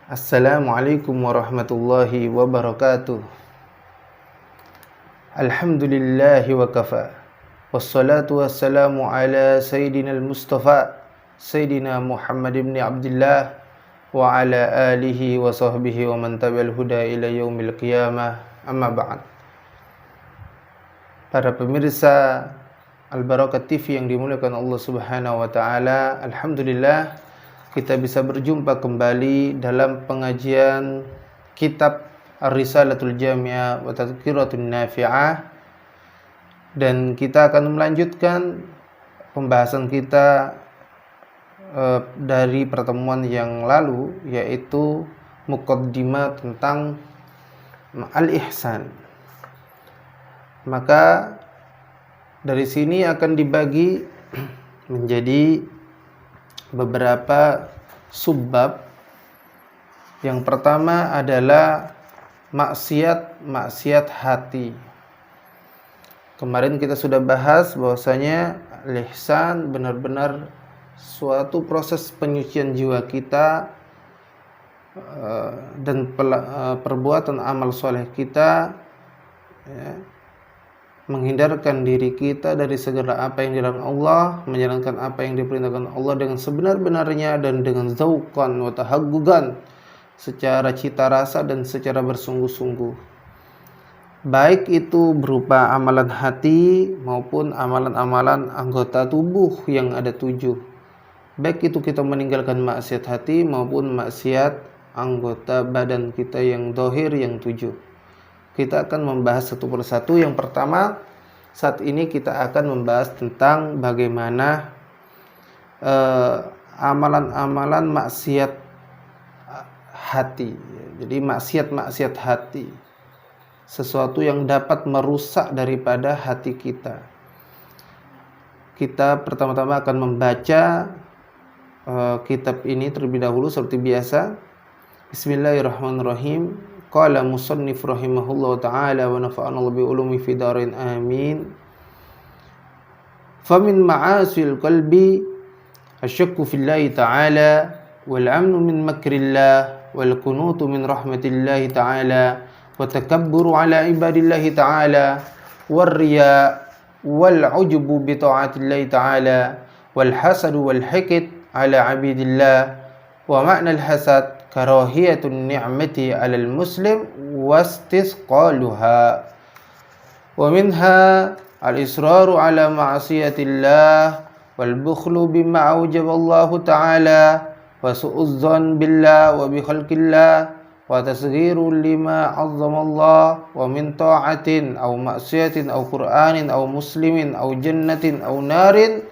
Assalamualaikum warahmatullahi wabarakatuh. Alhamdulillahi wa kafa. Wassalatu wassalamu ala sayyidina al-Mustafa Sayyidina Muhammad ibn Abdullah wa ala alihi wa sahbihi wa man tabi'al huda ila yaumil qiyamah. Amma ba'd. Para pemirsa Al-Barakat TV yang dimuliakan Allah Subhanahu wa taala, alhamdulillah kita bisa berjumpa kembali dalam pengajian kitab Ar-Risalatul Jami'ah wa Tadhkiratun Nafi'ah, dan kita akan melanjutkan pembahasan kita dari pertemuan yang lalu, yaitu muqaddimah tentang al-ihsan. Maka dari sini akan dibagi menjadi beberapa subbab. Yang pertama adalah maksiat hati. Kemarin kita sudah bahas bahwasanya ihsan benar-benar suatu proses penyucian jiwa kita dan perbuatan amal soleh kita, ya, menghindarkan diri kita dari segala apa yang dilarang Allah, menjalankan apa yang diperintahkan Allah dengan sebenar-benarnya dan dengan zauqan wa tahaggugan, secara cita rasa dan secara bersungguh-sungguh, baik itu berupa amalan hati maupun amalan-amalan anggota tubuh yang ada 7, baik itu kita meninggalkan maksiat hati maupun maksiat anggota badan kita yang zahir yang 7. Kita akan membahas satu persatu. Yang pertama, saat ini kita akan membahas tentang bagaimana amalan-amalan maksiat hati. Jadi maksiat hati, sesuatu yang dapat merusak daripada hati kita. Kita pertama-tama akan membaca kitab ini terlebih dahulu seperti biasa. Bismillahirrahmanirrahim. Qala musannif rahimahullah ta'ala wa nafa'ana bi ulumi fi darin amin. Famin ma'asil qalbi asyakku fillahi ta'ala wal amnu min makrillah wal kunutu min rahmatillahi ta'ala wa takabburu ala ibadillahi ta'ala wal riya wal ujubu bi ta'atillahi ta'ala wal hasadu wal hikid ala abidillah. Wa ma'na al-hasad karahiyatun ni'mati 'alal muslim wastisqaluha. Wa minha al-israru 'ala ma'siyatillah wal bukhlu bima aujaballahu ta'ala wa su'uzzan billah wa bi khalqillah wa tasghiru lima 'azzamallah wa min ta'atin aw ma'siyatin aw qur'anin aw muslimin aw jannatin aw narin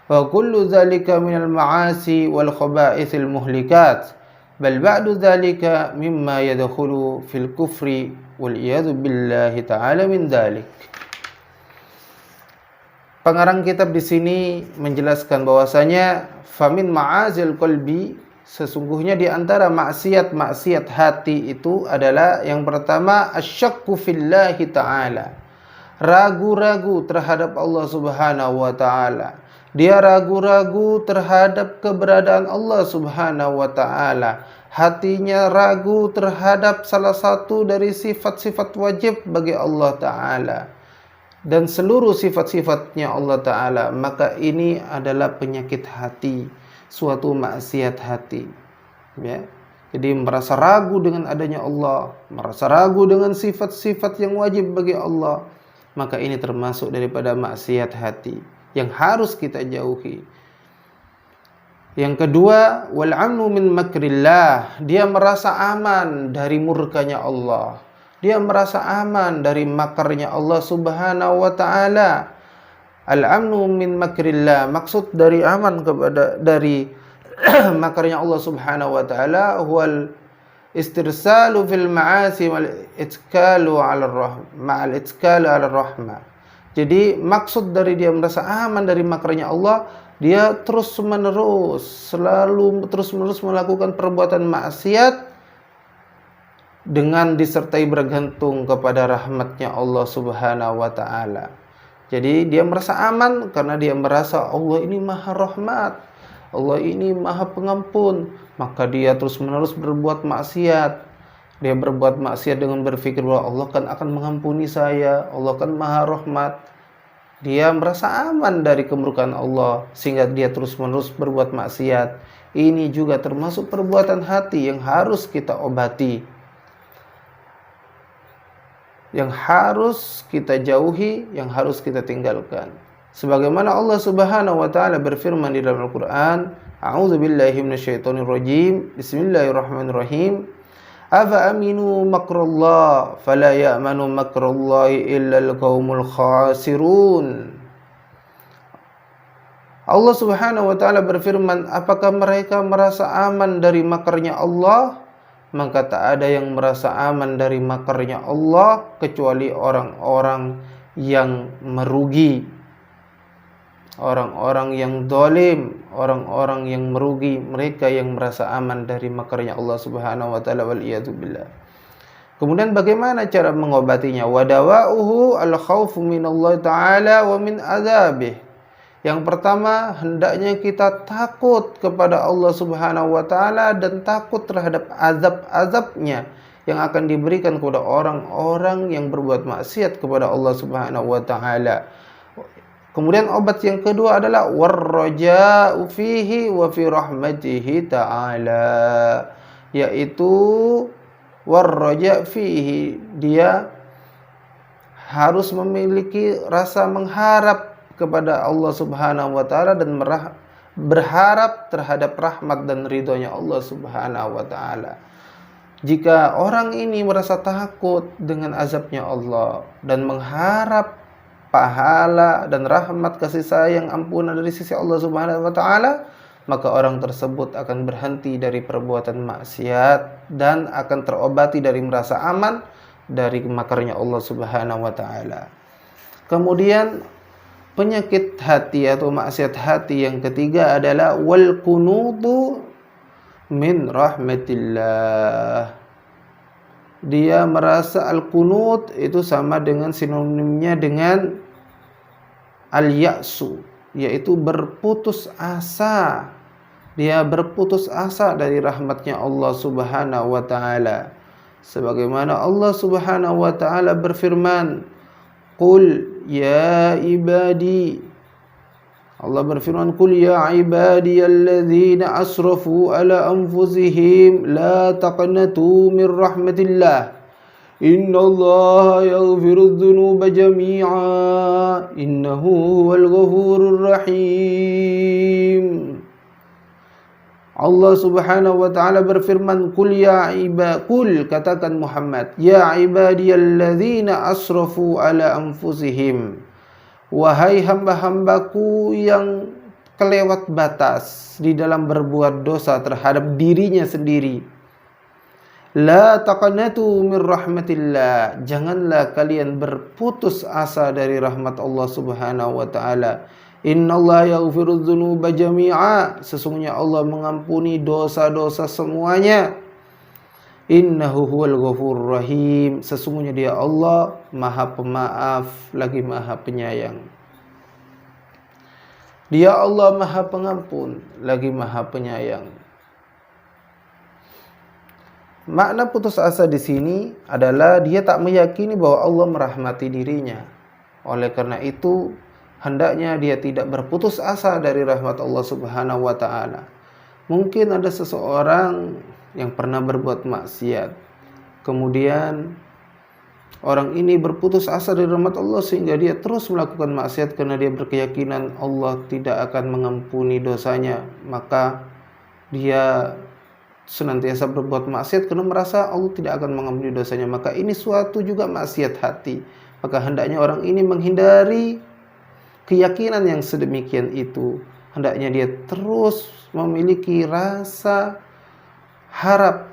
wa kullu dhalika minal ma'asi wal khaba'ithil muhlikat bal ba'du dhalika mimma yadkhulu fil kufri wal iyadu billahi ta'ala min dhalik. Pengarang kitab di sini menjelaskan bahwasanya famin ma'azil qalbi, sesungguhnya di antara maksiat hati itu adalah yang pertama asyakku fillahi ta'ala, ragu-ragu terhadap Allah Subhanahu wa ta'ala. Dia ragu-ragu terhadap keberadaan Allah Subhanahu wa ta'ala. Hatinya ragu terhadap salah satu dari sifat-sifat wajib bagi Allah ta'ala dan seluruh sifat-sifatnya Allah ta'ala. Maka ini adalah penyakit hati, suatu maksiat hati, ya. Jadi merasa ragu dengan adanya Allah, merasa ragu dengan sifat-sifat yang wajib bagi Allah, maka ini termasuk daripada maksiat hati yang harus kita jauhi. Yang kedua, wal amnu min makrillah, dia merasa aman dari murkanya Allah. Dia merasa aman dari makarnya Allah Subhanahu wa taala. Al amnu min makrillah, maksud dari aman dari makarnya Allah Subhanahu wa taala huwal istirsalu fil ma'asi wal itkalu 'ala rahmah. Jadi maksud dari dia merasa aman dari makarnya Allah, dia selalu terus-menerus melakukan perbuatan maksiat dengan disertai bergantung kepada rahmatnya Allah Subhanahu wa ta'ala. Jadi dia merasa aman karena dia merasa Allah ini maha rahmat, Allah ini Maha Pengampun, maka dia terus-menerus berbuat maksiat. Dia berbuat maksiat dengan berpikir bahwa Allah kan akan mengampuni saya, Allah kan Maha Rahmat. Dia merasa aman dari kemurkaan Allah sehingga dia terus-menerus berbuat maksiat. Ini juga termasuk perbuatan hati yang harus kita obati, yang harus kita jauhi, yang harus kita tinggalkan. Sebagaimana Allah Subhanahu wa taala berfirman di dalam Al-Qur'an, A'udzubillahi minasyaitonirrajim. Bismillahirrahmanirrahim. Afa aminu makrallah fala ya'manu makrallahi illa al-qaumul khasirun. Allah Subhanahu wa taala berfirman, apakah mereka merasa aman dari makarnya Allah? Maka tak ada yang merasa aman dari makarnya Allah kecuali orang-orang yang merugi, orang-orang yang zalim, orang-orang yang merugi, mereka yang merasa aman dari makarnya Allah Subhanahu wa taala, wal iyadu billah. Kemudian bagaimana cara mengobatinya? Wadawa'uhu al-khaufu minallahi ta'ala wa min adzabih. Yang pertama, hendaknya kita takut kepada Allah Subhanahu wa taala dan takut terhadap azab-azabnya yang akan diberikan kepada orang-orang yang berbuat maksiat kepada Allah Subhanahu wa taala. Kemudian obat yang kedua adalah warraja'u fihi wa fi rahmatihi ta'ala, yaitu warraja' fihi, dia harus memiliki rasa mengharap kepada Allah Subhanahu wa taala dan berharap terhadap rahmat dan ridhonya Allah Subhanahu wa taala. Jika orang ini merasa takut dengan azabnya Allah dan mengharap pahala dan rahmat kasih sayang ampunan dari sisi Allah Subhanahu wa taala, maka orang tersebut akan berhenti dari perbuatan maksiat dan akan terobati dari merasa aman dari makarnya Allah Subhanahu wa taala. Kemudian penyakit hati atau maksiat hati yang ketiga adalah wal kunutu min rahmatillah. Dia merasa al-kunut itu sama dengan sinonimnya dengan al-ya'su, yaitu berputus asa. Dia berputus asa dari rahmatnya Allah Subhanahu wa taala. Sebagaimana Allah Subhanahu wa taala berfirman, Qul ya ibadi, Allah berfirman, Qul ya ibadiyalladzina asrafu ala anfusihim la taqnatu min rahmatillah innallaha yaghfirudz dzunuba jami'a innahu huwal ghafurur rahim. Allah Subhanahu wa taala berfirman, Qul katakan Muhammad, ya ibadiyalladzina asrafu ala anfusihim, wahai hamba-hambaku yang kelewat batas di dalam berbuat dosa terhadap dirinya sendiri. La taqnatu min rahmatillah, janganlah kalian berputus asa dari rahmat Allah Subhanahu wa taala. Innallaha yaghfirudz dzunuba jami'a, sesungguhnya Allah mengampuni dosa-dosa semuanya. Innahu huwal ghafurur rahim, sesungguhnya dia Allah Maha Pemaaf lagi Maha Penyayang. Dia Allah Maha Pengampun lagi Maha Penyayang. Makna putus asa di sini adalah dia tak meyakini bahwa Allah merahmati dirinya. Oleh karena itu, hendaknya dia tidak berputus asa dari rahmat Allah Subhanahu wa taala. Mungkin ada seseorang yang pernah berbuat maksiat, kemudian orang ini berputus asa dari rahmat Allah sehingga dia terus melakukan maksiat karena dia berkeyakinan Allah tidak akan mengampuni dosanya, maka dia senantiasa berbuat maksiat karena merasa Allah tidak akan mengampuni dosanya. Maka ini suatu juga maksiat hati. Maka hendaknya orang ini menghindari keyakinan yang sedemikian itu. Hendaknya dia terus memiliki rasa harap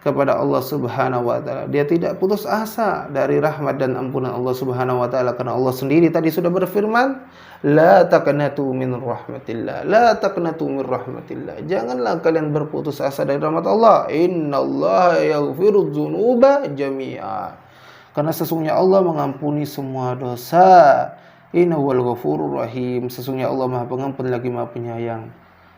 kepada Allah Subhanahu wa taala. Dia tidak putus asa dari rahmat dan ampunan Allah Subhanahu wa taala karena Allah sendiri tadi sudah berfirman, la taqnatu min rahmatillah. La taqnatu min rahmatillah. Janganlah kalian berputus asa dari rahmat Allah. Innallaha yaghfirudz dzunuba jami'a. Karena sesungguhnya Allah mengampuni semua dosa. Innahu huwal ghafurur rahim, sesungguhnya Allah Maha Pengampun lagi Maha Penyayang.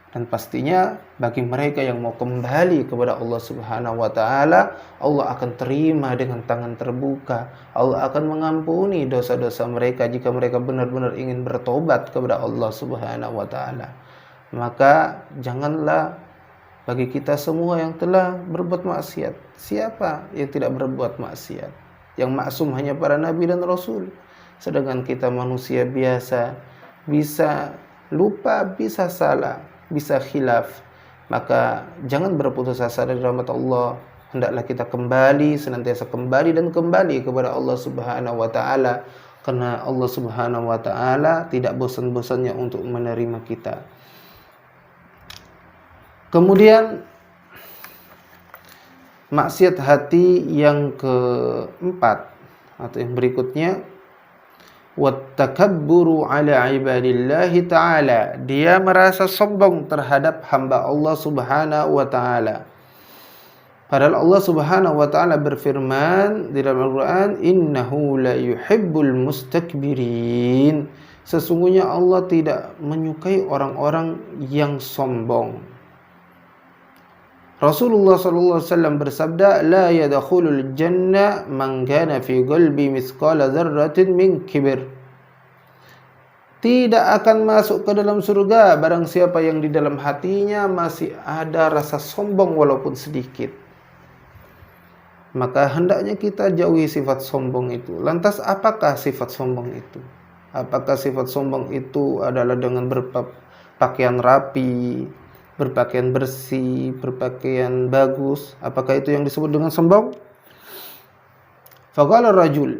Dan pastinya bagi mereka yang mau kembali kepada Allah Subhanahu wa taala, Allah akan terima dengan tangan terbuka. Allah akan mengampuni dosa-dosa mereka jika mereka benar-benar ingin bertobat kepada Allah Subhanahu wa taala. Maka janganlah bagi kita semua yang telah berbuat maksiat. Siapa yang tidak berbuat maksiat? Yang maksum hanya para nabi dan rasul. Sedangkan kita manusia biasa, bisa lupa, bisa salah, bisa khilaf. Maka jangan berputus asa dari rahmat Allah. Hendaklah kita kembali, senantiasa kembali dan kembali kepada Allah Subhanahu wa taala, karena Allah Subhanahu wa taala tidak bosan-bosannya untuk menerima kita. Kemudian maksiat hati yang keempat atau yang berikutnya, wattakabburu ala ibadillahi ta'ala, dia merasa sombong terhadap hamba Allah Subhanahu wa ta'ala. Padahal Allah Subhanahu wa ta'ala berfirman di dalam Al-Quran, innahu la yuhibbul mustakbirin, sesungguhnya Allah tidak menyukai orang-orang yang sombong. Rasulullah sallallahu alaihi wasallam bersabda, la yadkhulul jannah man kana fi qalbi mithqala dzarratin min kibr. Tidak akan masuk ke dalam surga barang siapa yang di dalam hatinya masih ada rasa sombong walaupun sedikit. Maka hendaknya kita jauhi sifat sombong itu. Lantas apakah sifat sombong itu? Apakah sifat sombong itu adalah dengan berpakaian rapi, berpakaian bersih, berpakaian bagus? Apakah itu yang disebut dengan sombong? Faqala rajul,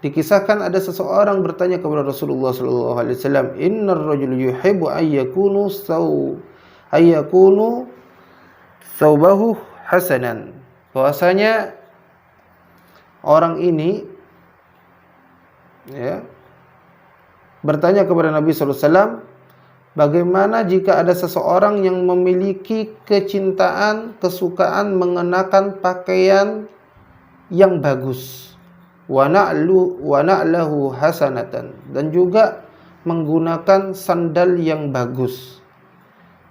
dikisahkan ada seseorang bertanya kepada Rasulullah sallallahu alaihi wasallam, innar rajul yuhibbu ayyakunu thawbahu hasanan. Bahwasanya orang ini bertanya kepada Nabi sallallahu alaihi wasallam, bagaimana jika ada seseorang yang memiliki kecintaan, kesukaan mengenakan pakaian yang bagus, wa na'lahu hasanatan, dan juga menggunakan sandal yang bagus.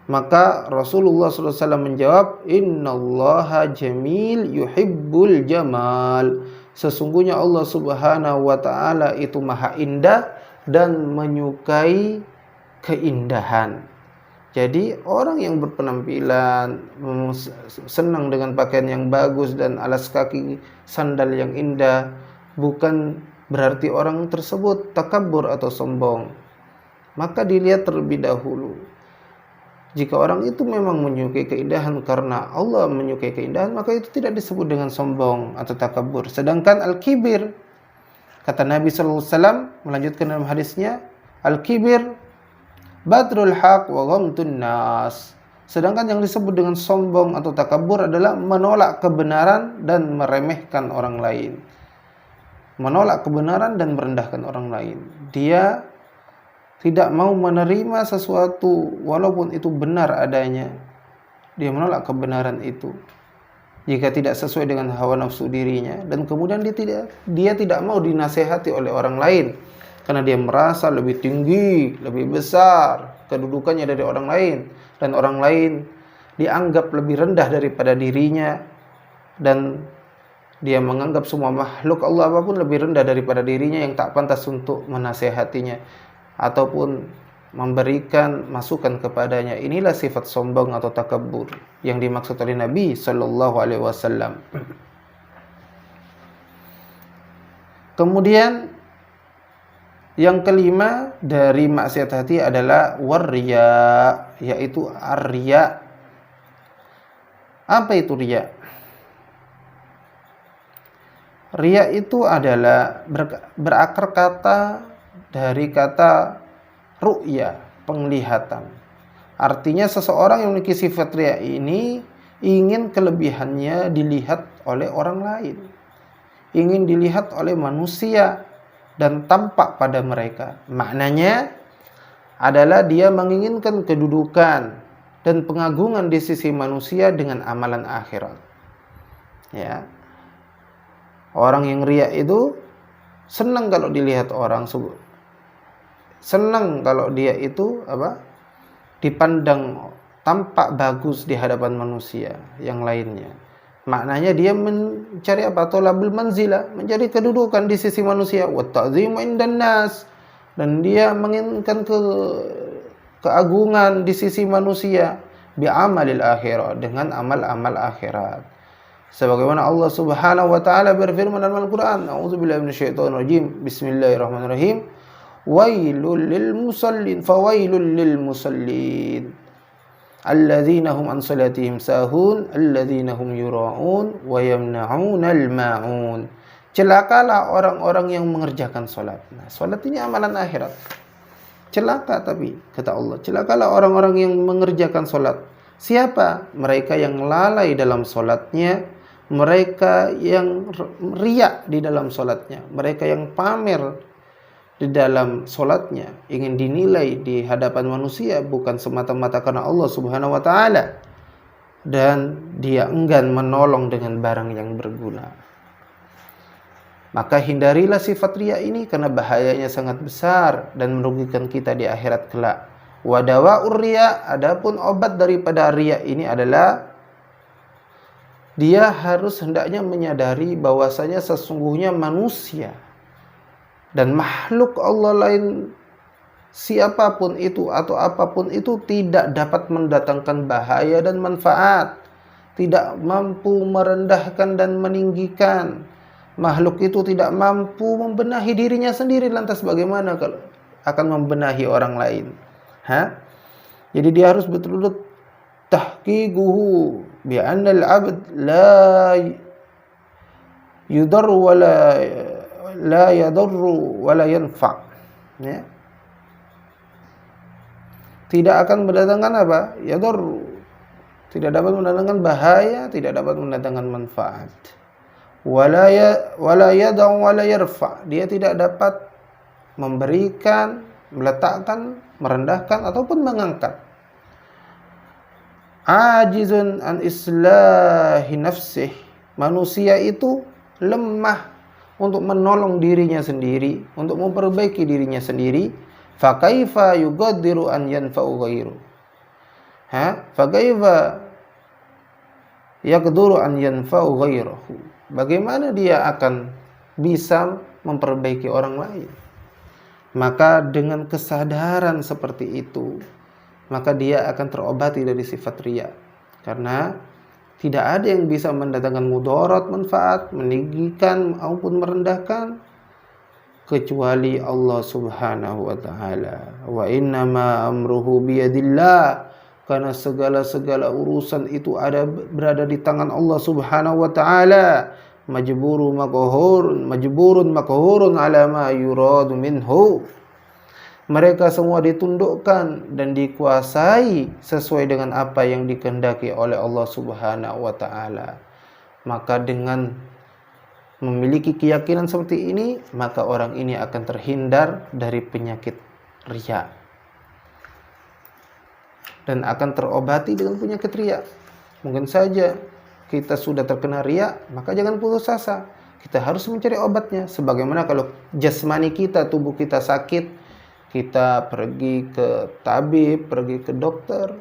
Maka Rasulullah SAW menjawab, innallaha jamil yuhibbul jamal, sesungguhnya Allah Subhanahu wa ta'ala itu maha indah dan menyukai keindahan. Jadi orang yang berpenampilan, senang dengan pakaian yang bagus dan alas kaki sandal yang indah, bukan berarti orang tersebut takabur atau sombong. Maka dilihat terlebih dahulu. Jika orang itu memang menyukai keindahan karena Allah menyukai keindahan, maka itu tidak disebut dengan sombong atau takabur. Sedangkan al-kibir, kata Nabi sallallahu alaihi wasallam melanjutkan dalam hadisnya, al-kibir batrul haq wa ghamtun nas. Sedangkan yang disebut dengan sombong atau takabur adalah menolak kebenaran dan meremehkan orang lain. Menolak kebenaran dan merendahkan orang lain. Dia tidak mau menerima sesuatu walaupun itu benar adanya. Dia menolak kebenaran itu jika tidak sesuai dengan hawa nafsu dirinya, dan kemudian dia tidak mau dinasehati oleh orang lain karena dia merasa lebih tinggi, lebih besar kedudukannya dari orang lain, dan orang lain dianggap lebih rendah daripada dirinya, dan dia menganggap semua makhluk Allah apapun lebih rendah daripada dirinya yang tak pantas untuk menasehatinya ataupun memberikan masukan kepadanya. Inilah sifat sombong atau takabur yang dimaksud oleh Nabi sallallahu alaihi wasallam. Kemudian yang kelima dari maksiat hati adalah warriya, yaitu arya. Apa itu riya? Riya itu adalah berakar kata dari kata ru'ya, penglihatan. Artinya seseorang yang memiliki sifat riya ini ingin kelebihannya dilihat oleh orang lain, ingin dilihat oleh manusia dan tampak pada mereka. Maknanya adalah dia menginginkan kedudukan dan pengagungan di sisi manusia dengan amalan akhirat. Ya. Orang yang riya itu senang kalau dilihat orang, senang kalau dia itu dipandang tampak bagus di hadapan manusia yang lainnya. Maknanya dia mencari apa? Thalabul manzilah, mencari kedudukan di sisi manusia, wa ta'zimu indan nas, dan dia menginginkan keagungan di sisi manusia, bi amalil akhirah, dengan amal-amal akhirat. Sebagaimana Allah Subhanahu wa taala berfirman dalam Al-Qur'an, a'udzubillahi minasyaitonir rajim, bismillahirrahmanirrahim, wailul lil musallin, fawailul lil musallin alladzina hum an salatihim sahun alladzina hum yura'un wa yamna'unal ma'un. Celakalah orang-orang yang mengerjakan salat. Nah, salat ini amalan akhirat. Celaka, tapi kata Allah, celakalah orang-orang yang mengerjakan salat. Siapa? Mereka yang lalai dalam salatnya, mereka yang riya di dalam salatnya, mereka yang pamer di dalam solatnya, ingin dinilai di hadapan manusia bukan semata-mata karena Allah Subhanahu wa taala, dan dia enggan menolong dengan barang yang berguna. Maka hindarilah sifat riya ini karena bahayanya sangat besar dan merugikan kita di akhirat kelak. Wa dawa'ur riya, adapun obat daripada riya ini adalah dia harus hendaknya menyadari bahwasanya sesungguhnya manusia dan makhluk Allah lain siapapun itu atau apapun itu tidak dapat mendatangkan bahaya dan manfaat, tidak mampu merendahkan dan meninggikan. Makhluk itu tidak mampu membenahi dirinya sendiri, lantas bagaimana kalau akan membenahi orang lain? Jadi dia harus betul-betul tahqiquhu bi anna al-'abd la yudar wa la yadurru wa la yanfa', ya. Tidak akan mendatangkan apa? Yadurru. Tidak dapat mendatangkan bahaya, tidak dapat mendatangkan manfaat. Wala yad'u wa la yarfa'. Dia tidak dapat memberikan, meletakkan, merendahkan ataupun mengangkat. Ajizun an islahi nafsih. Manusia itu lemah untuk menolong dirinya sendiri, untuk memperbaiki dirinya sendiri. Fa kaifa yuqaddiru an yanfa'u ghairu? Fa kaifa yaqduru an yanfa'u ghairahu? Bagaimana dia akan bisa memperbaiki orang lain? Maka dengan kesadaran seperti itu, maka dia akan terobati dari sifat riya. Karena tidak ada yang bisa mendatangkan mudarat, manfaat, meninggikan maupun merendahkan kecuali Allah Subhanahu wa taala. Wa innama amruhu biyadillah, karena segala-segala urusan itu berada di tangan Allah Subhanahu wa taala. Majburun makhurun ala ma yuradu minhu. Mereka semua ditundukkan dan dikuasai sesuai dengan apa yang dikehendaki oleh Allah Subhanahu wa taala. Maka dengan memiliki keyakinan seperti ini, maka orang ini akan terhindar dari penyakit riya dan akan terobati dengan penyakit riya. Mungkin saja kita sudah terkena riya, maka jangan putus asa. Kita harus mencari obatnya. Sebagaimana kalau jasmani kita, tubuh kita sakit, kita pergi ke tabib, pergi ke dokter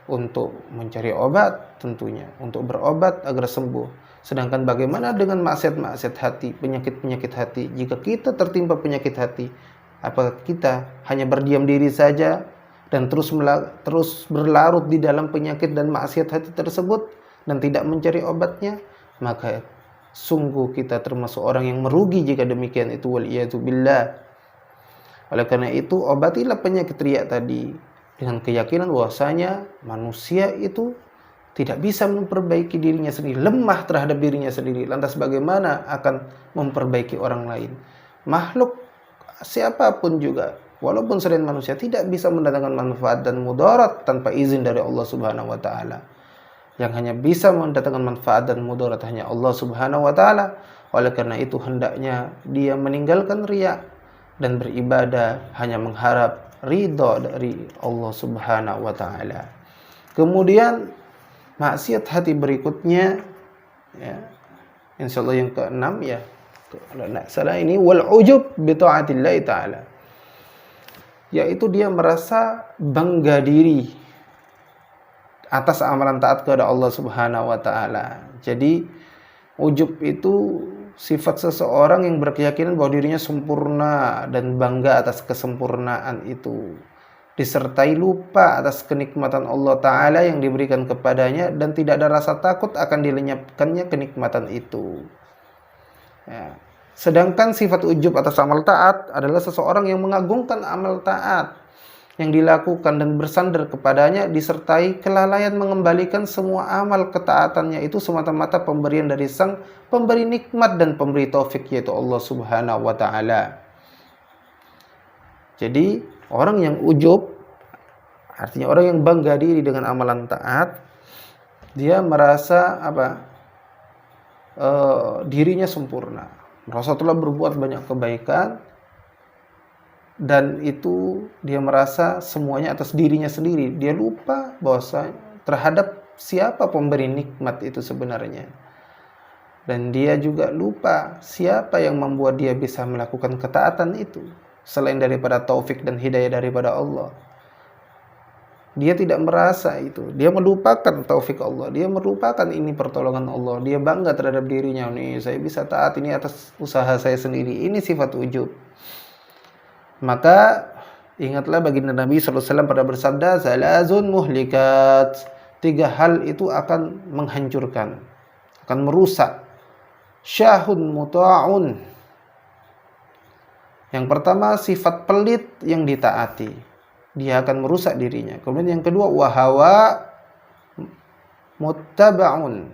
untuk mencari obat, tentunya untuk berobat agar sembuh. Sedangkan bagaimana dengan maksiat-maksiat hati, penyakit-penyakit hati? Jika kita tertimpa penyakit hati, apakah kita hanya berdiam diri saja dan terus berlarut di dalam penyakit dan maksiat hati tersebut dan tidak mencari obatnya? Maka sungguh kita termasuk orang yang merugi jika demikian itu, waliyadu billah. Oleh karena itu, obatilah penyakit riya tadi dengan keyakinan bahwasanya manusia itu tidak bisa memperbaiki dirinya sendiri, lemah terhadap dirinya sendiri. Lantas bagaimana akan memperbaiki orang lain? Makhluk siapapun juga, walaupun selain manusia, tidak bisa mendatangkan manfaat dan mudarat tanpa izin dari Allah Subhanahu wa taala. Yang hanya bisa mendatangkan manfaat dan mudarat hanya Allah Subhanahu wa taala. Oleh karena itu hendaknya dia meninggalkan riya dan beribadah hanya mengharap ridha dari Allah Subhanahu wa taala. Kemudian maksiat hati berikutnya, ya, insyaallah yang keenam, ya, kalau tidak salah ini, wal ujub bi taatillah taala. yaitu dia merasa bangga diri atas amalan taat kepada Allah Subhanahu wa taala. Jadi ujub itu sifat seseorang yang berkeyakinan bahwa dirinya sempurna dan bangga atas kesempurnaan itu, disertai lupa atas kenikmatan Allah Ta'ala yang diberikan kepadanya dan tidak ada rasa takut akan dilenyapkannya kenikmatan itu. Ya. Sedangkan sifat ujub atas amal taat adalah seseorang yang mengagungkan amal taat yang dilakukan dan bersandar kepadanya, disertai kelalaian mengembalikan semua amal ketaatannya itu semata-mata pemberian dari Sang Pemberi nikmat dan pemberi taufik, yaitu Allah Subhanahu wa taala. Jadi orang yang ujub artinya orang yang bangga diri dengan amalan taat, dia merasa dirinya sempurna, merasa telah berbuat banyak kebaikan, dan itu dia merasa semuanya atas dirinya sendiri. Dia lupa bahwa terhadap siapa pemberi nikmat itu sebenarnya. Dan dia juga lupa siapa yang membuat dia bisa melakukan ketaatan itu selain daripada taufik dan hidayah daripada Allah. Dia tidak merasa itu. Dia melupakan taufik Allah. Dia melupakan ini pertolongan Allah. Dia bangga terhadap dirinya. Nih, saya bisa taat ini atas usaha saya sendiri. Ini sifat ujub. Maka ingatlah baginda Nabi SAW pada bersabda, "Salazun muhlikat." 3 hal itu akan menghancurkan, akan merusak. Syahun muta'un. Yang pertama, sifat pelit yang ditaati. Dia akan merusak dirinya. Kemudian yang kedua, wahawa muttaba'un.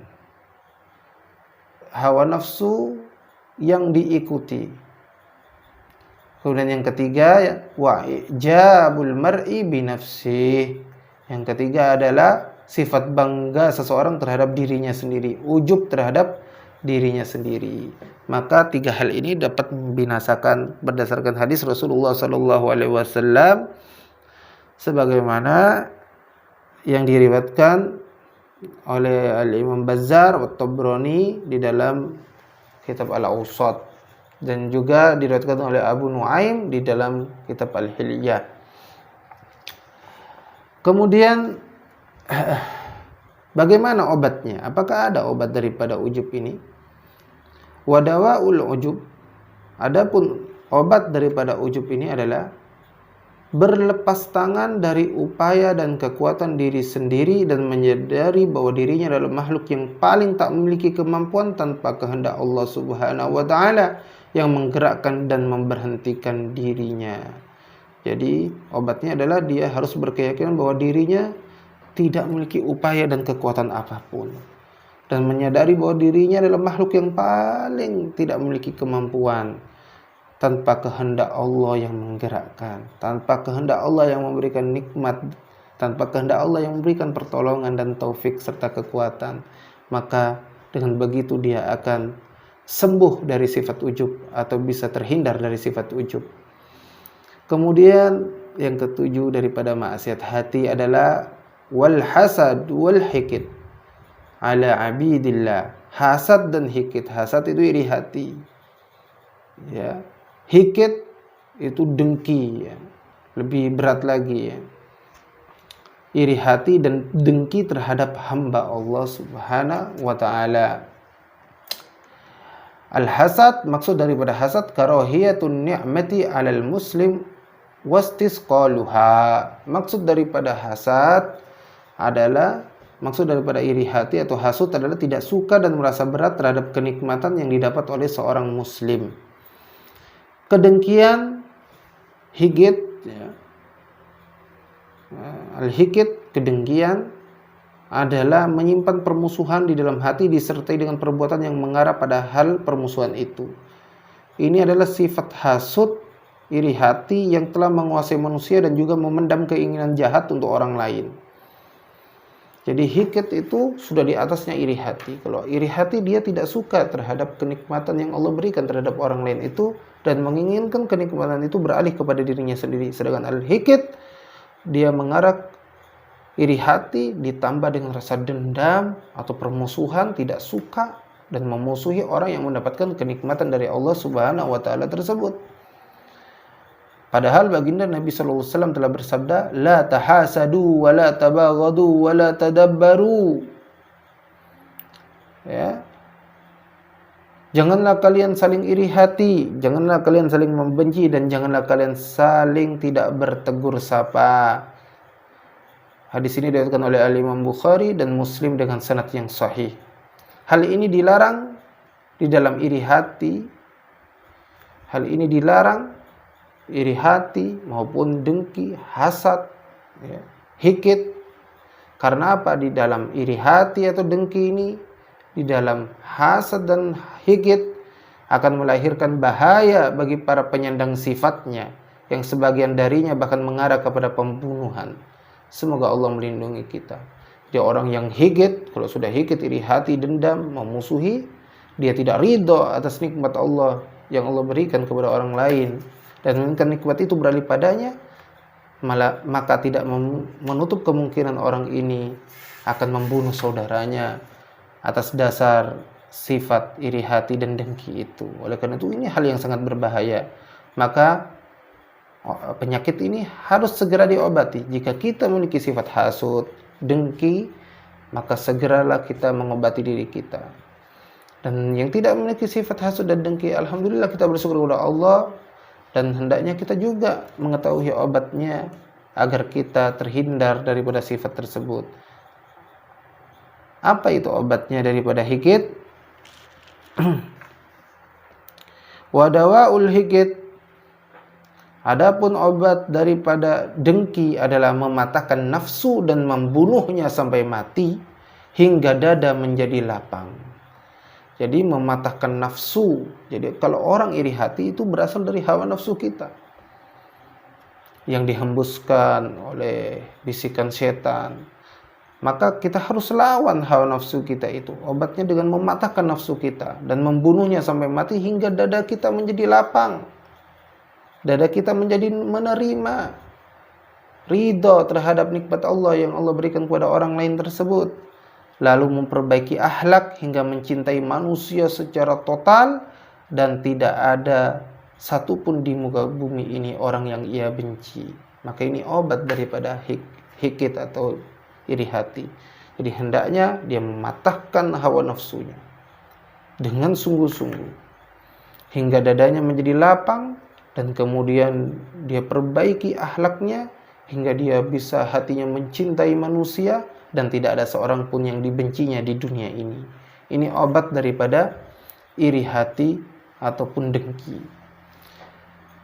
Hawa nafsu yang diikuti. Kemudian yang ketiga, wa ijabul mar'i binafsih. Yang ketiga adalah sifat bangga seseorang terhadap dirinya sendiri, ujub terhadap dirinya sendiri. Maka 3 hal ini dapat membinasakan berdasarkan hadis Rasulullah SAW sebagaimana yang diriwayatkan oleh Al-Imam Bazzar wa Tabrani di dalam kitab Al-Awsat, dan juga diriwayatkan oleh Abu Nuaim di dalam kitab Al-Hilyah. Kemudian bagaimana obatnya? Apakah ada obat daripada ujub ini? Wadawaul ujub, adapun obat daripada ujub ini adalah berlepas tangan dari upaya dan kekuatan diri sendiri dan menyadari bahwa dirinya adalah makhluk yang paling tak memiliki kemampuan tanpa kehendak Allah Subhanahu wa taala yang menggerakkan dan memberhentikan dirinya. Jadi obatnya adalah dia harus berkeyakinan bahwa dirinya tidak memiliki upaya dan kekuatan apapun, dan menyadari bahwa dirinya adalah makhluk yang paling tidak memiliki kemampuan tanpa kehendak Allah yang menggerakkan, tanpa kehendak Allah yang memberikan nikmat, tanpa kehendak Allah yang memberikan pertolongan dan taufik serta kekuatan. Maka dengan begitu dia akan sembuh dari sifat ujub atau bisa terhindar dari sifat ujub. Kemudian yang ketujuh daripada maksiat hati adalah wal hasad wal hikid ala abidillah. Hasad dan hikid. Hasad itu iri hati, ya. Hikid itu dengki, ya. Lebih berat lagi, ya. Iri hati dan dengki terhadap hamba Allah Subhanahu wa taala. Al-hasad, maksud daripada hasad karahiyatun ni'mati 'alal muslim wastisqaluha. Maksud daripada hasad adalah, maksud daripada iri hati atau hasud adalah tidak suka dan merasa berat terhadap kenikmatan yang didapat oleh seorang muslim. Kedengkian, hikid, ya. Al-hikid, kedengkian, adalah menyimpan permusuhan di dalam hati disertai dengan perbuatan yang mengarah pada hal permusuhan itu. Ini adalah sifat hasud, iri hati yang telah menguasai manusia dan juga memendam keinginan jahat untuk orang lain. Jadi hikid itu sudah di atasnya iri hati. Kalau iri hati dia tidak suka terhadap kenikmatan yang Allah berikan terhadap orang lain itu dan menginginkan kenikmatan itu beralih kepada dirinya sendiri. Sedangkan al-hikid dia mengarah iri hati ditambah dengan rasa dendam atau permusuhan, tidak suka dan memusuhi orang yang mendapatkan kenikmatan dari Allah Subhanahu wa taala tersebut. Padahal baginda Nabi sallallahu alaihi wasallam telah bersabda, la tahasadu wa la tabaghadu wa la tadabbaru. Ya. Janganlah kalian saling iri hati, janganlah kalian saling membenci, dan janganlah kalian saling tidak bertegur sapa. Hadis ini diriwayatkan oleh Imam Bukhari dan Muslim dengan sanad yang sahih. Hal ini dilarang di dalam iri hati. Hal ini dilarang iri hati maupun dengki, hasad, ya, hikit. Karena apa? Di dalam iri hati atau dengki ini, di dalam hasad dan hikit akan melahirkan bahaya bagi para penyandang sifatnya, yang sebagian darinya bahkan mengarah kepada pembunuhan. Semoga Allah melindungi kita. Dia orang yang hikit, kalau sudah hikit, iri hati, dendam, memusuhi, dia tidak ridho atas nikmat Allah yang Allah berikan kepada orang lain, dan menginginkan nikmat itu beralih padanya, maka tidak menutup kemungkinan orang ini akan membunuh saudaranya atas dasar sifat iri hati dan dengki itu. Oleh karena itu ini hal yang sangat berbahaya. Maka penyakit ini harus segera diobati. Jika kita memiliki sifat hasud, dengki, maka segeralah kita mengobati diri kita. Dan yang tidak memiliki sifat hasud dan dengki, alhamdulillah kita bersyukur kepada Allah, dan hendaknya kita juga mengetahui obatnya agar kita terhindar daripada sifat tersebut. Apa itu obatnya daripada hikit? Wadawaul hikit, adapun obat daripada dengki adalah mematahkan nafsu dan membunuhnya sampai mati hingga dada menjadi lapang. Jadi mematahkan nafsu. Jadi kalau orang iri hati itu berasal dari hawa nafsu kita yang dihembuskan oleh bisikan setan. Maka kita harus lawan hawa nafsu kita itu. Obatnya dengan mematahkan nafsu kita dan membunuhnya sampai mati hingga dada kita menjadi lapang. Dada kita menjadi menerima, ridho terhadap nikmat Allah yang Allah berikan kepada orang lain tersebut. Lalu memperbaiki akhlak hingga mencintai manusia secara total, dan tidak ada satupun di muka bumi ini orang yang ia benci. Maka ini obat daripada hikit atau iri hati. Jadi hendaknya dia mematahkan hawa nafsunya dengan sungguh-sungguh hingga dadanya menjadi lapang, dan kemudian dia perbaiki akhlaknya hingga dia bisa hatinya mencintai manusia dan tidak ada seorang pun yang dibencinya di dunia ini. Ini obat daripada iri hati ataupun dengki.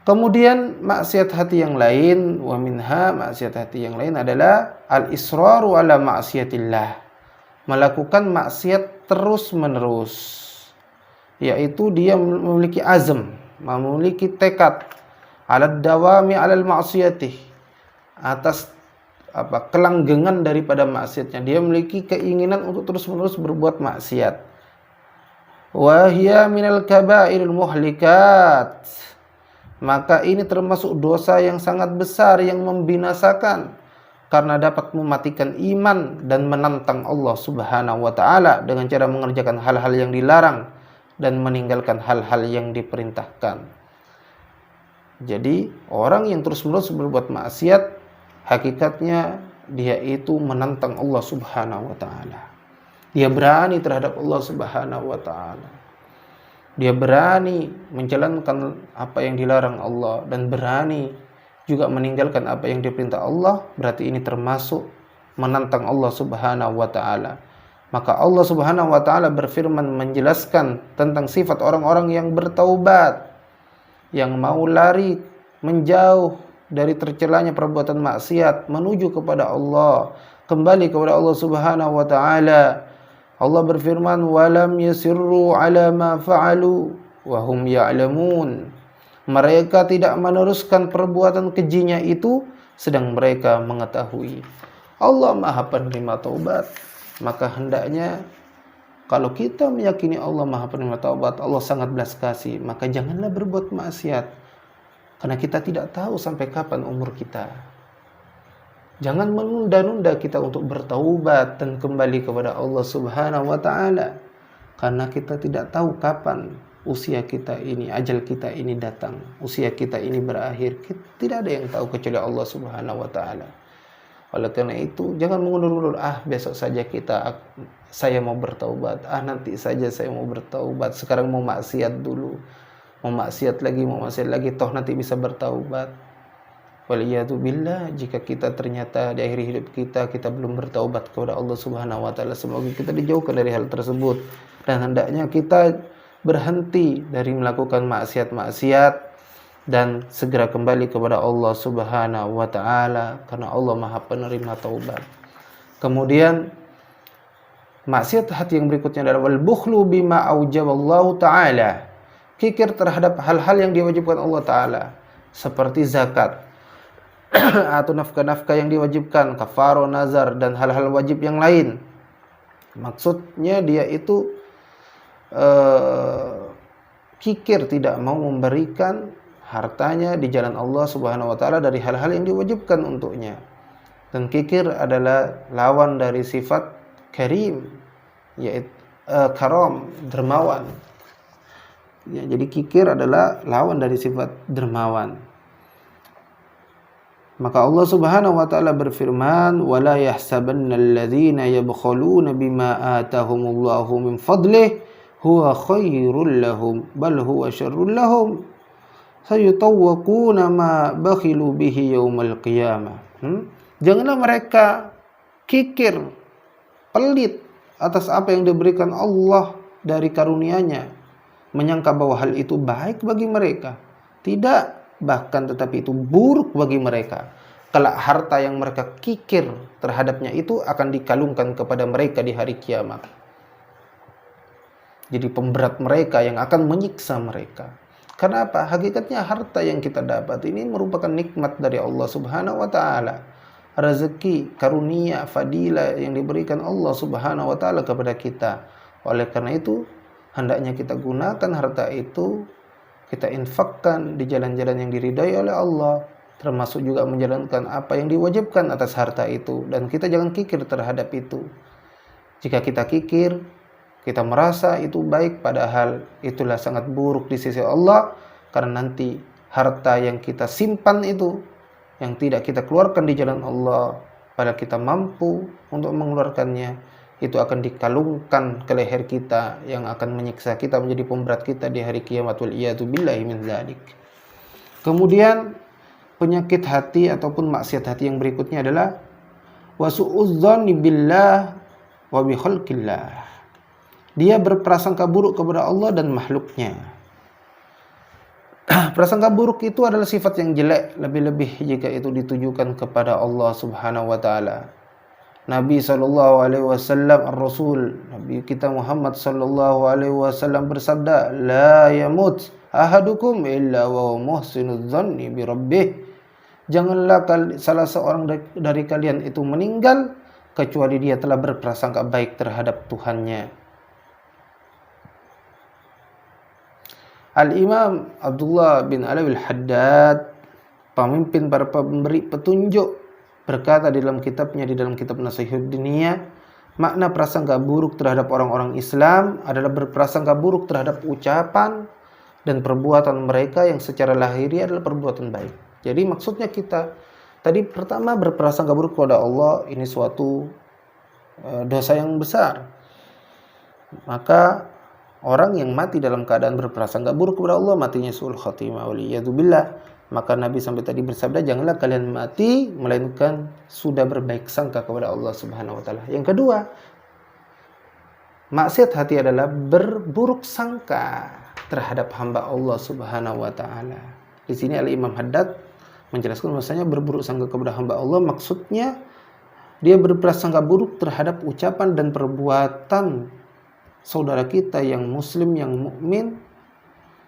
Kemudian maksiat hati yang lain, wa minha, maksiat hati yang lain adalah al-israru ala maksiatillah, melakukan maksiat terus-menerus, yaitu dia memiliki azam, memiliki tekad ala dawami alal maksiyatih, atas kelanggengan daripada maksiatnya. Dia memiliki keinginan untuk terus-menerus berbuat maksiat. Wa hiya minal kabairil muhlikat, maka ini termasuk dosa yang sangat besar yang membinasakan, karena dapat mematikan iman dan menantang Allah Subhanahu wa taala dengan cara mengerjakan hal-hal yang dilarang dan meninggalkan hal-hal yang diperintahkan. Jadi orang yang terus-menerus berbuat maksiat, hakikatnya dia itu menantang Allah Subhanahu wa taala. Dia berani terhadap Allah Subhanahu wa taala. Dia berani menjalankan apa yang dilarang Allah dan berani juga meninggalkan apa yang diperintah Allah. Berarti ini termasuk menantang Allah Subhanahu wa taala. Maka Allah Subhanahu wa taala berfirman menjelaskan tentang sifat orang-orang yang bertaubat, yang mau lari menjauh dari tercelanya perbuatan maksiat menuju kepada Allah, kembali kepada Allah Subhanahu wa taala. Allah berfirman, walam yasirru ala ma fa'alu wa hum ya'lamun. Mereka tidak meneruskan perbuatan kejinya itu sedang mereka mengetahui. Allah Maha Penerima Taubat. Maka hendaknya kalau kita meyakini Allah Maha Penerima Taubat, Allah sangat belas kasih, maka janganlah berbuat maksiat, karena kita tidak tahu sampai kapan umur kita. Jangan menunda-nunda kita untuk bertaubat dan kembali kepada Allah Subhanahu wa taala, karena kita tidak tahu kapan usia kita ini, ajal kita ini datang, usia kita ini berakhir. Tidak ada yang tahu kecuali Allah Subhanahu wa taala. Oleh karena itu, jangan mengundur-undur, besok saja saya mau bertaubat, nanti saja saya mau bertaubat, sekarang mau maksiat dulu, mau maksiat lagi, toh nanti bisa bertaubat. Waliyadzubillah, jika kita ternyata di akhir hidup kita belum bertaubat kepada Allah Subhanahu wa taala, semoga kita dijauhkan dari hal tersebut, dan hendaknya kita berhenti dari melakukan maksiat-maksiat dan segera kembali kepada Allah Subhanahu wa taala, karena Allah Maha penerima taubat. Kemudian maksiat hati yang berikutnya adalah wal bukhlu bima aujaballahu taala, kikir terhadap hal-hal yang diwajibkan Allah taala, seperti zakat atau nafkah-nafkah yang diwajibkan, kafarah, nazar, dan hal-hal wajib yang lain. Maksudnya dia itu kikir, tidak mau memberikan hartanya di jalan Allah Subhanahu wa taala dari hal-hal yang diwajibkan untuknya. Dan kikir adalah lawan dari sifat karim, yaitu karam, dermawan. Ya, jadi kikir adalah lawan dari sifat dermawan. Maka Allah Subhanahu wa taala berfirman, "Wala yahsabannal ladzina yabkhuluna bima atahumullahu min fadlihi huwa khairul lahum bal huwa syarrul lahum. Sayutawwaquna ma bakhilu bihi yaumal qiyamah." Janganlah mereka kikir, pelit atas apa yang diberikan Allah dari karunia-Nya, menyangka bahwa hal itu baik bagi mereka. Tidak, bahkan tetapi itu buruk bagi mereka. Kelak harta yang mereka kikir terhadapnya itu akan dikalungkan kepada mereka di hari kiamat. Jadi pemberat mereka yang akan menyiksa mereka. Karena apa? Hakikatnya harta yang kita dapat ini merupakan nikmat dari Allah Subhanahu wa taala. Rezeki, karunia, fadilah yang diberikan Allah Subhanahu wa taala kepada kita. Oleh karena itu, hendaknya kita gunakan harta itu, kita infakkan di jalan-jalan yang diridai oleh Allah, termasuk juga menjalankan apa yang diwajibkan atas harta itu, dan kita jangan kikir terhadap itu. Jika kita kikir, kita merasa itu baik, padahal itulah sangat buruk di sisi Allah, karena nanti harta yang kita simpan itu, yang tidak kita keluarkan di jalan Allah, padahal kita mampu untuk mengeluarkannya, itu akan dikalungkan ke leher kita, yang akan menyiksa kita, menjadi pemberat kita di hari kiamat. Wal iyadu billahi min dzalik. Kemudian penyakit hati ataupun maksiat hati yang berikutnya adalah wasu'udzanni billah wa bi khalqillah. Dia berprasangka buruk kepada Allah dan makhluknya. Prasangka buruk itu adalah sifat yang jelek, lebih-lebih jika itu ditujukan kepada Allah Subhanahu wa taala. Nabi SAW, Ar-Rasul, Nabi kita Muhammad SAW bersabda, "La yamut ahadukum illa wa muhsinudz dzanni bi rabbih." Janganlah salah seorang dari kalian itu meninggal kecuali dia telah berprasangka baik terhadap Tuhannya. Al-Imam Abdullah bin Alawi al-Haddad, pemimpin para pemberi petunjuk, berkata di dalam kitab Nasihat Diniyah, makna prasangka buruk terhadap orang-orang Islam adalah berprasangka buruk terhadap ucapan dan perbuatan mereka yang secara lahiriah adalah perbuatan baik. Jadi maksudnya kita tadi pertama berprasangka buruk kepada Allah, ini suatu dosa yang besar. Maka orang yang mati dalam keadaan berprasangka buruk kepada Allah, matinya su'ul khatimah, waliyadzubillah. Maka Nabi sampai tadi bersabda, janganlah kalian mati melainkan sudah berbaik sangka kepada Allah Subhanahu wa taala. Yang kedua, maksiat hati adalah berburuk sangka terhadap hamba Allah Subhanahu wa taala. Di sini Al-Imam Haddad menjelaskan bahwasanya berburuk sangka kepada hamba Allah maksudnya dia berprasangka buruk terhadap ucapan dan perbuatan saudara kita yang muslim, yang mukmin,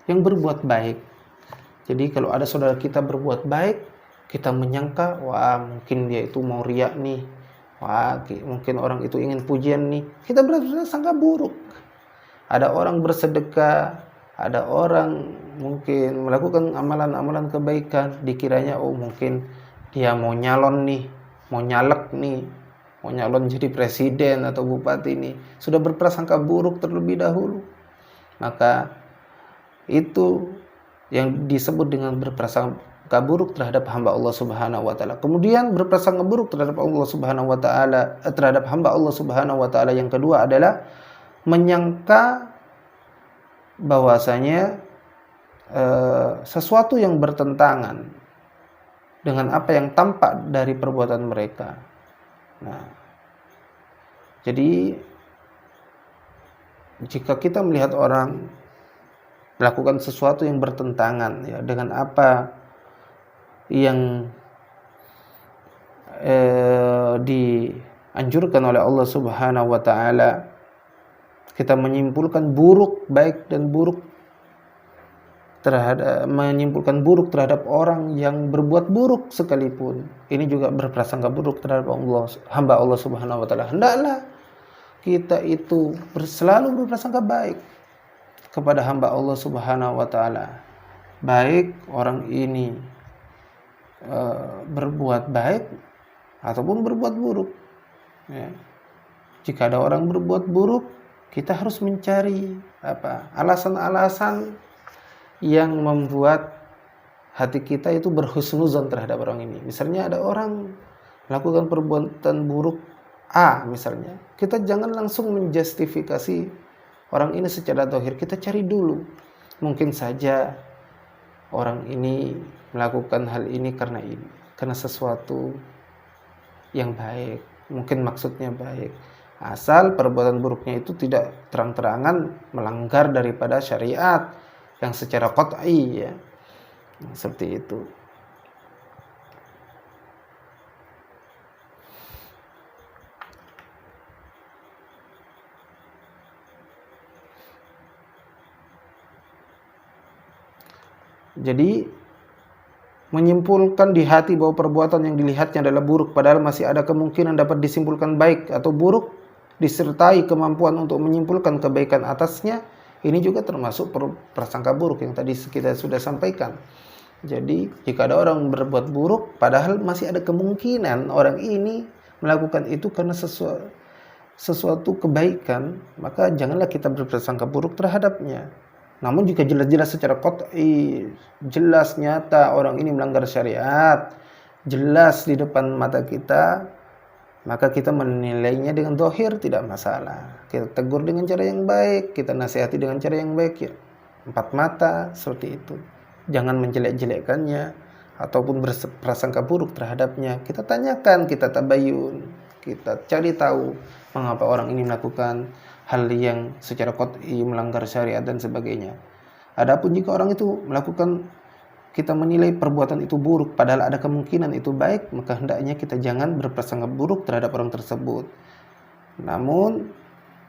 yang berbuat baik. Jadi kalau ada saudara kita berbuat baik, kita menyangka, wah mungkin dia itu mau riak nih, wah mungkin orang itu ingin pujian nih. Kita berprasangka buruk. Ada orang bersedekah, ada orang mungkin melakukan amalan-amalan kebaikan, dikiranya oh mungkin dia mau nyalon nih, mau nyalek nih, mau nyalon jadi presiden atau bupati nih, sudah berprasangka buruk terlebih dahulu. Maka itu yang disebut dengan berprasangka buruk terhadap hamba Allah Subhanahu wa taala. Kemudian berprasangka buruk terhadap Allah Subhanahu wa taala, terhadap hamba Allah Subhanahu wa taala yang kedua adalah menyangka bahwasanya sesuatu yang bertentangan dengan apa yang tampak dari perbuatan mereka. Nah, jadi jika kita melihat orang melakukan sesuatu yang bertentangan ya dengan apa yang dianjurkan oleh Allah Subhanahu wa taala, kita menyimpulkan buruk baik dan buruk terhadap orang yang berbuat buruk sekalipun. Ini juga berprasangka buruk terhadap hamba Allah Subhanahu wa taala. Hendaklah kita itu selalu berprasangka baik kepada hamba Allah Subhanahu wa taala. Baik orang ini berbuat baik ataupun berbuat buruk. Ya. Jika ada orang berbuat buruk, kita harus mencari alasan-alasan yang membuat hati kita itu berhusnuzon terhadap orang ini. Misalnya ada orang melakukan perbuatan buruk A misalnya, kita jangan langsung menjustifikasi orang ini secara zahir. Kita cari dulu, mungkin saja orang ini melakukan hal ini karena sesuatu yang baik, mungkin maksudnya baik, asal perbuatan buruknya itu tidak terang-terangan melanggar daripada syariat yang secara qat'i ya. Seperti itu. Jadi menyimpulkan di hati bahwa perbuatan yang dilihatnya adalah buruk padahal masih ada kemungkinan dapat disimpulkan baik atau buruk disertai kemampuan untuk menyimpulkan kebaikan atasnya, ini juga termasuk prasangka buruk yang tadi kita sudah sampaikan. Jadi jika ada orang berbuat buruk padahal masih ada kemungkinan orang ini melakukan itu karena sesuatu kebaikan, maka janganlah kita berprasangka buruk terhadapnya. Namun jika jelas-jelas secara qat'i, jelas nyata orang ini melanggar syariat, jelas di depan mata kita, maka kita menilainya dengan zahir tidak masalah. Kita tegur dengan cara yang baik, kita nasihati dengan cara yang baik ya. Empat mata seperti itu. Jangan menjelek-jelekkannya ataupun berprasangka buruk terhadapnya. Kita tanyakan, kita tabayun, kita cari tahu mengapa orang ini melakukan hal yang secara qat'i melanggar syariat dan sebagainya. Adapun jika orang itu melakukan, kita menilai perbuatan itu buruk padahal ada kemungkinan itu baik, maka hendaknya kita jangan berprasangka buruk terhadap orang tersebut. Namun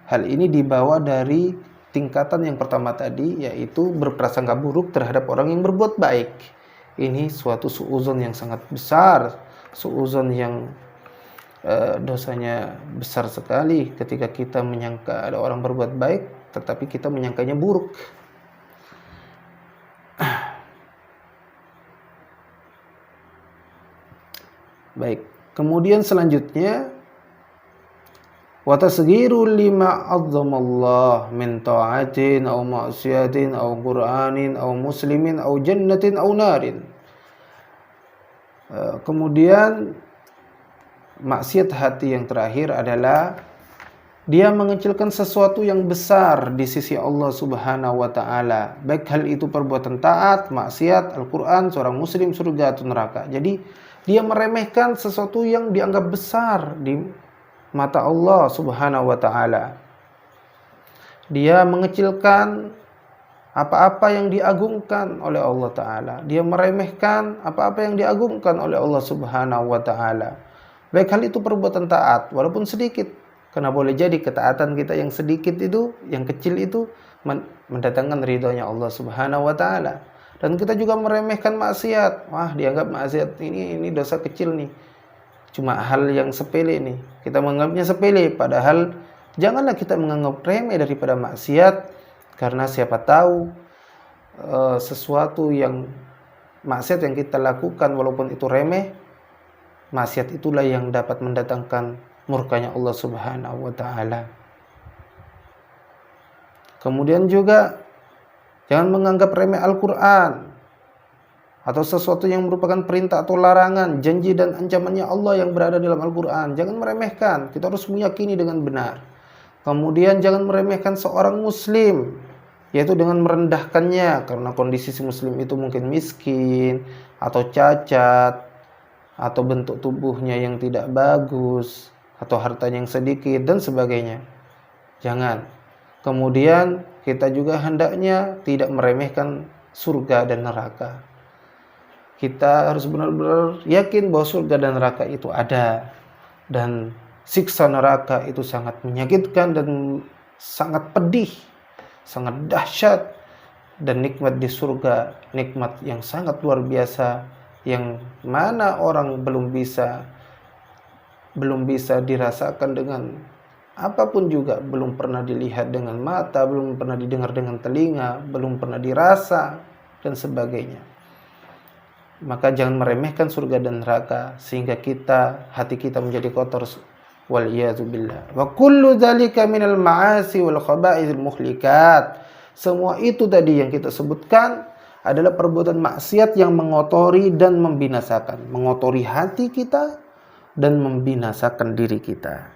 hal ini dibawa dari tingkatan yang pertama tadi, yaitu berprasangka buruk terhadap orang yang berbuat baik. Ini suatu suudzon yang sangat besar, suudzon yang dosanya besar sekali ketika kita menyangka ada orang berbuat baik tetapi kita menyangkanya buruk. Baik, kemudian selanjutnya wa tasghiru lima azzamallah min ta'atin aw ma'siyatin aw qur'anin aw muslimin aw jannatin aw narin. Kemudian maksiat hati yang terakhir adalah dia mengecilkan sesuatu yang besar di sisi Allah Subhanahu wa taala, baik hal itu perbuatan taat, maksiat, Al-Qur'an, seorang muslim, surga atau neraka. Jadi dia meremehkan sesuatu yang dianggap besar di mata Allah Subhanahu wa taala. Dia mengecilkan apa-apa yang diagungkan oleh Allah taala. Dia meremehkan apa-apa yang diagungkan oleh Allah Subhanahu wa taala. Baik hal itu perbuatan taat, walaupun sedikit. Karena boleh jadi ketaatan kita yang sedikit itu, yang kecil itu, mendatangkan ridhonya Allah Subhanahu wa ta'ala. Dan kita juga meremehkan maksiat. Wah, dianggap maksiat ini dosa kecil nih. Cuma hal yang sepele nih. Kita menganggapnya sepele, padahal janganlah kita menganggap remeh daripada maksiat. Karena siapa tahu sesuatu yang maksiat yang kita lakukan walaupun itu remeh, maksiat itulah yang dapat mendatangkan murkanya Allah Subhanahu wa ta'ala. Kemudian juga Jangan menganggap remeh Al-Quran atau sesuatu yang merupakan perintah atau larangan, janji dan ancamannya Allah yang berada dalam Al-Quran. Jangan meremehkan, kita harus meyakini dengan benar. Kemudian jangan meremehkan seorang muslim, yaitu dengan merendahkannya karena kondisi si muslim itu mungkin miskin atau cacat atau bentuk tubuhnya yang tidak bagus atau hartanya yang sedikit dan sebagainya. Jangan. Kemudian kita juga hendaknya tidak meremehkan surga dan neraka. Kita harus benar-benar yakin bahwa surga dan neraka itu ada, dan siksa neraka itu sangat menyakitkan dan sangat pedih, sangat dahsyat, dan nikmat di surga, nikmat yang sangat luar biasa, yang mana orang belum bisa dirasakan dengan apapun juga, belum pernah dilihat dengan mata, belum pernah didengar dengan telinga, belum pernah dirasa dan sebagainya. Maka jangan meremehkan surga dan neraka sehingga hati kita menjadi kotor, wal iyadzu billah. Wa kullu dzalika minal ma'asi wal khaba'ithil muhlikat. Semua itu tadi yang kita sebutkan adalah perbuatan maksiat yang mengotori dan membinasakan, mengotori hati kita dan membinasakan diri kita.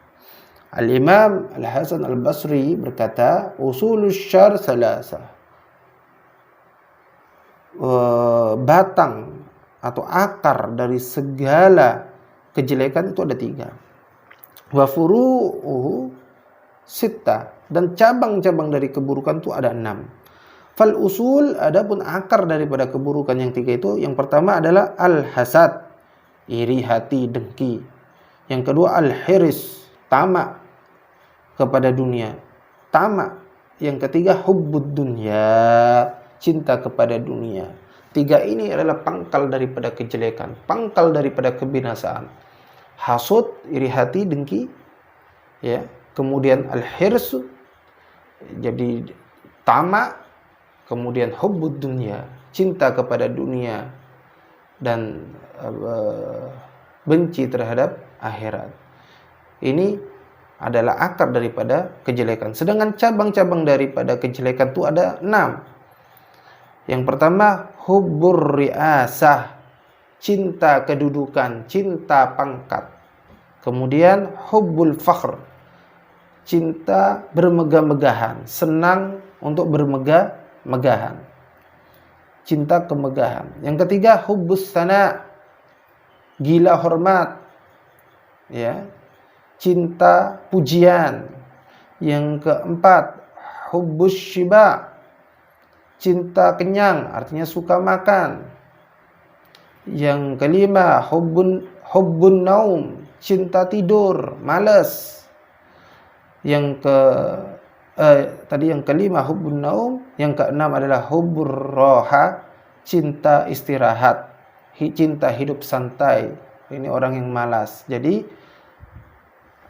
Al-Imam Al-Hasan Al-Basri berkata, usulus syarr salasah. Batang atau akar dari segala kejelekan itu ada 3. Wa furu'uhu sittah, dan cabang-cabang dari keburukan itu ada 6. Fal usul, adapun akar daripada keburukan yang 3 itu, yang pertama adalah al-hasad, iri hati, dengki. Yang kedua al-hirs, tamak kepada dunia, tamak. Yang ketiga hubbud dunya, cinta kepada dunia. 3 ini adalah pangkal daripada kejelekan, pangkal daripada kebinasaan. Hasud, iri hati, dengki, ya. Kemudian al-hirs, jadi tamak. Kemudian hubbud dunya, cinta kepada dunia, dan benci terhadap akhirat. Ini adalah akar daripada kejelekan. Sedangkan cabang-cabang daripada kejelekan itu ada 6. Yang pertama, hubbur riasah, cinta kedudukan, cinta pangkat. Kemudian hubbul fakhr, cinta bermegah-megahan, senang untuk bermegah-megahan, cinta kemegahan. Yang ketiga, hubbus sana, gila hormat, ya, cinta pujian. Yang keempat, hubbus syiba, cinta kenyang, artinya suka makan. Yang kelima, hubbun naum, cinta tidur, malas. Yang kelima hubbun naum, yang keenam adalah hubbur roha, cinta istirahat, cinta hidup santai. Ini orang yang malas. Jadi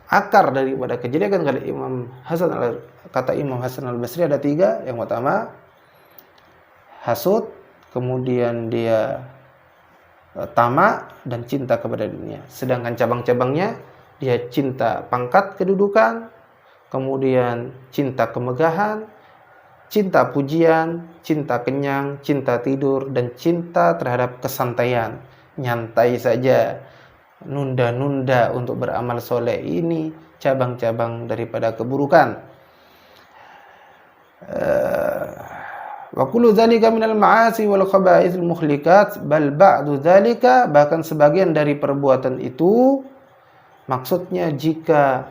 akar daripada kejelekan kata Imam Hasan Al-Basri ada 3. Yang pertama hasud, kemudian dia tamak dan cinta kepada dunia. Sedangkan cabang-cabangnya, dia cinta pangkat kedudukan, kemudian cinta kemegahan, cinta pujian, cinta kenyang, cinta tidur, dan cinta terhadap kesantaian. Nyantai saja, nunda-nunda untuk beramal soleh. Ini cabang-cabang daripada keburukan. Wa kullu dzalika minal ma'asi wal khaba'ithil muhlikat, bal ba'du dzalika, bahkan sebagian dari perbuatan itu, maksudnya jika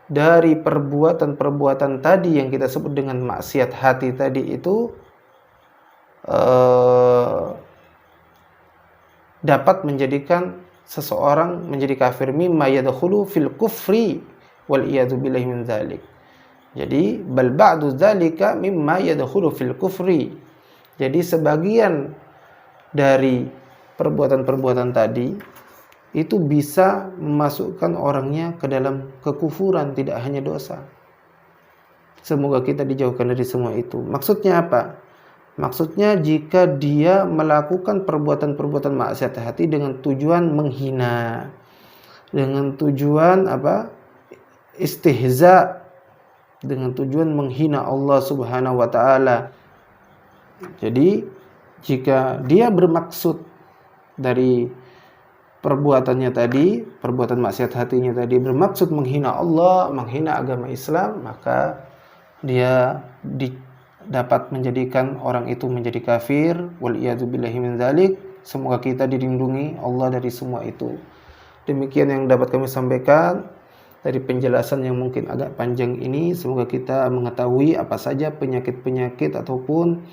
dari perbuatan-perbuatan tadi yang kita sebut dengan maksiat hati tadi itu dapat menjadikan seseorang menjadi kafir, mimma yadkhulu fil kufri wal iyadu billahi min dzalik. Jadi bal ba'du dzalika mimma yadkhulu fil kufri. Jadi sebagian dari perbuatan-perbuatan tadi itu bisa memasukkan orangnya ke dalam kekufuran, tidak hanya dosa. Semoga kita dijauhkan dari semua itu. Maksudnya apa? Maksudnya jika dia melakukan perbuatan-perbuatan maksiat hati dengan tujuan menghina, dengan tujuan istihza, dengan tujuan menghina Allah Subhanahu wa taala, Jadi jika dia bermaksud dari perbuatannya tadi, perbuatan maksiat hatinya tadi bermaksud menghina Allah, menghina agama Islam, maka dia dapat menjadikan orang itu menjadi kafir. Waliyadzubillahi min dzalik. Semoga kita dilindungi Allah dari semua itu. Demikian yang dapat kami sampaikan dari penjelasan yang mungkin agak panjang ini. Semoga kita mengetahui apa saja penyakit-penyakit ataupun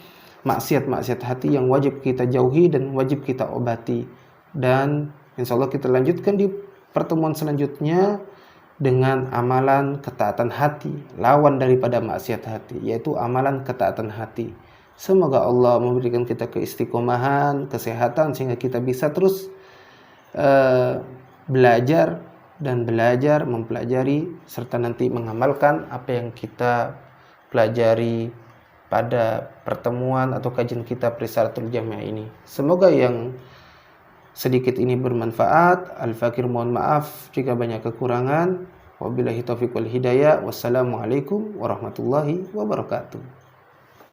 maksiat-maksiat hati yang wajib kita jauhi dan wajib kita obati. Dan insya Allah kita lanjutkan di pertemuan selanjutnya dengan amalan ketaatan hati, lawan daripada maksiat hati, yaitu amalan ketaatan hati. Semoga Allah memberikan kita keistiqomahan, kesehatan, sehingga kita bisa terus belajar dan belajar, mempelajari, serta nanti mengamalkan apa yang kita pelajari pada pertemuan atau kajian kita Risalatul Jamiah ini. Semoga yang sedikit ini bermanfaat. Al-Fakir mohon maaf jika banyak kekurangan. Wabillahi taufiq wal hidayah. Wassalamualaikum warahmatullahi wabarakatuh.